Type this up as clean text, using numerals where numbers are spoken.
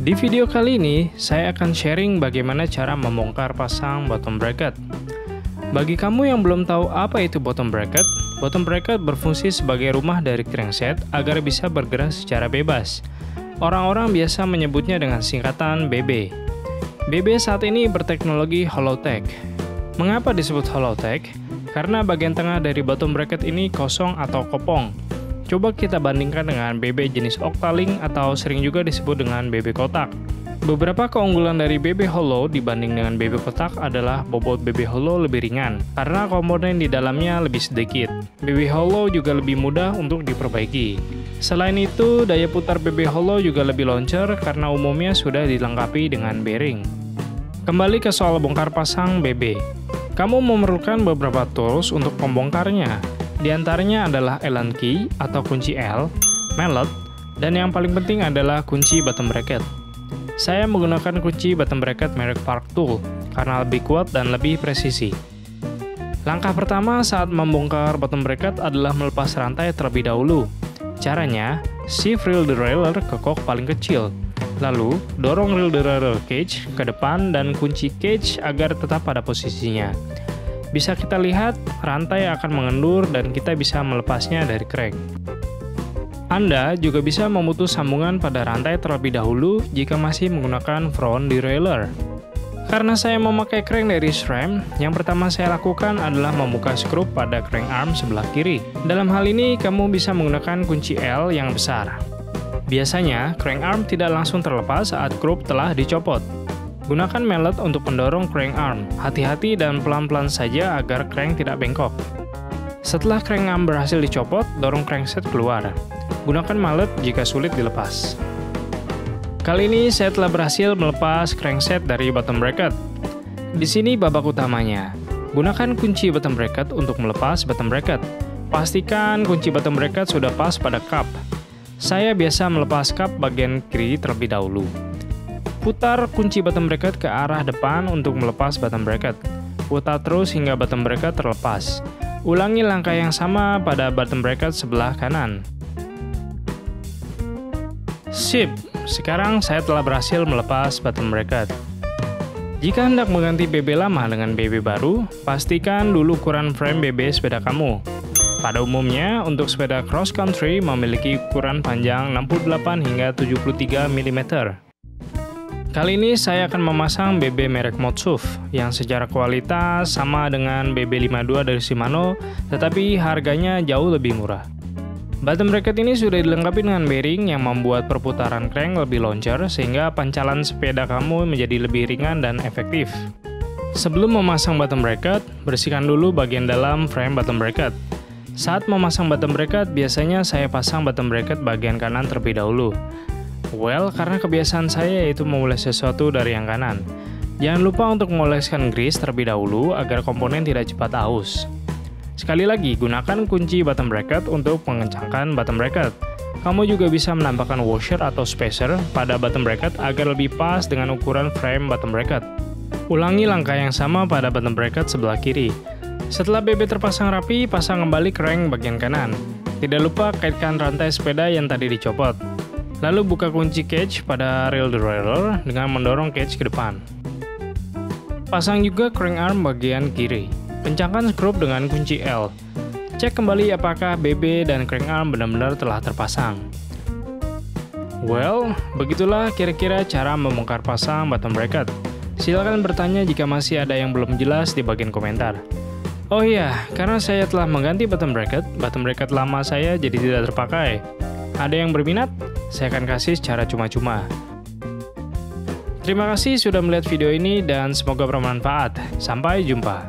Di video kali ini, saya akan sharing bagaimana cara membongkar pasang bottom bracket. Bagi kamu yang belum tahu apa itu bottom bracket berfungsi sebagai rumah dari crankset agar bisa bergerak secara bebas. Orang-orang biasa menyebutnya dengan singkatan BB. BB saat ini berteknologi Hollowtech. Mengapa disebut Hollowtech? Karena bagian tengah dari bottom bracket ini kosong atau kopong. Coba kita bandingkan dengan BB jenis Octalink atau sering juga disebut dengan BB kotak. Beberapa keunggulan dari BB Hollow dibanding dengan BB kotak adalah bobot BB Hollow lebih ringan, karena komponen di dalamnya lebih sedikit. BB Hollow juga lebih mudah untuk diperbaiki. Selain itu, daya putar BB Hollow juga lebih loncer karena umumnya sudah dilengkapi dengan bearing. Kembali ke soal bongkar pasang BB. Kamu memerlukan beberapa tools untuk membongkarnya. Di antaranya adalah Allen key atau kunci L, mallet, dan yang paling penting adalah kunci bottom bracket. Saya menggunakan kunci bottom bracket merek Park Tool karena lebih kuat dan lebih presisi. Langkah pertama saat membongkar bottom bracket adalah melepas rantai terlebih dahulu. Caranya, shift reel derailleur ke kok paling kecil. Lalu, dorong reel derailleur cage ke depan dan kunci cage agar tetap pada posisinya. Bisa kita lihat, rantai akan mengendur dan kita bisa melepasnya dari crank. Anda juga bisa memutus sambungan pada rantai terlebih dahulu jika masih menggunakan front derailleur. Karena saya memakai crank dari SRAM, yang pertama saya lakukan adalah membuka skrup pada crank arm sebelah kiri. Dalam hal ini, kamu bisa menggunakan kunci L yang besar. Biasanya, crank arm tidak langsung terlepas saat skrup telah dicopot. Gunakan mallet untuk mendorong crank arm. Hati-hati dan pelan-pelan saja agar crank tidak bengkok. Setelah crank arm berhasil dicopot, dorong crankset keluar. Gunakan mallet jika sulit dilepas. Kali ini saya telah berhasil melepas crankset dari bottom bracket. Di sini babak utamanya. Gunakan kunci bottom bracket untuk melepas bottom bracket. Pastikan kunci bottom bracket sudah pas pada cup. Saya biasa melepas cup bagian kiri terlebih dahulu. Putar kunci bottom bracket ke arah depan untuk melepas bottom bracket. Putar terus hingga bottom bracket terlepas. Ulangi langkah yang sama pada bottom bracket sebelah kanan. Sip, sekarang saya telah berhasil melepas bottom bracket. Jika hendak mengganti BB lama dengan BB baru, pastikan dulu ukuran frame BB sepeda kamu. Pada umumnya, untuk sepeda cross country memiliki ukuran panjang 68 hingga 73 mm. Kali ini saya akan memasang BB merek Motsuv yang secara kualitas sama dengan BB52 dari Shimano, tetapi harganya jauh lebih murah. Bottom bracket ini sudah dilengkapi dengan bearing yang membuat perputaran crank lebih loncer sehingga pancalan sepeda kamu menjadi lebih ringan dan efektif. Sebelum memasang bottom bracket, bersihkan dulu bagian dalam frame bottom bracket. Saat memasang bottom bracket, biasanya saya pasang bottom bracket bagian kanan terlebih dahulu. Well, karena kebiasaan saya yaitu memulai sesuatu dari yang kanan. Jangan lupa untuk mengoleskan grease terlebih dahulu agar komponen tidak cepat aus. Sekali lagi, gunakan kunci bottom bracket untuk mengencangkan bottom bracket. Kamu juga bisa menambahkan washer atau spacer pada bottom bracket agar lebih pas dengan ukuran frame bottom bracket. Ulangi langkah yang sama pada bottom bracket sebelah kiri. Setelah BB terpasang rapi, pasang kembali crank bagian kanan. Tidak lupa kaitkan rantai sepeda yang tadi dicopot. Lalu buka kunci cage pada reel derailleur dengan mendorong cage ke depan. Pasang juga crank arm bagian kiri. Kencangkan skrup dengan kunci L. Cek kembali apakah BB dan crank arm benar-benar telah terpasang. Well, begitulah kira-kira cara membongkar pasang bottom bracket. Silakan bertanya jika masih ada yang belum jelas di bagian komentar. Oh iya, karena saya telah mengganti bottom bracket lama saya jadi tidak terpakai. Ada yang berminat? Saya akan kasih secara cuma-cuma. Terima kasih sudah melihat video ini dan semoga bermanfaat. Sampai jumpa.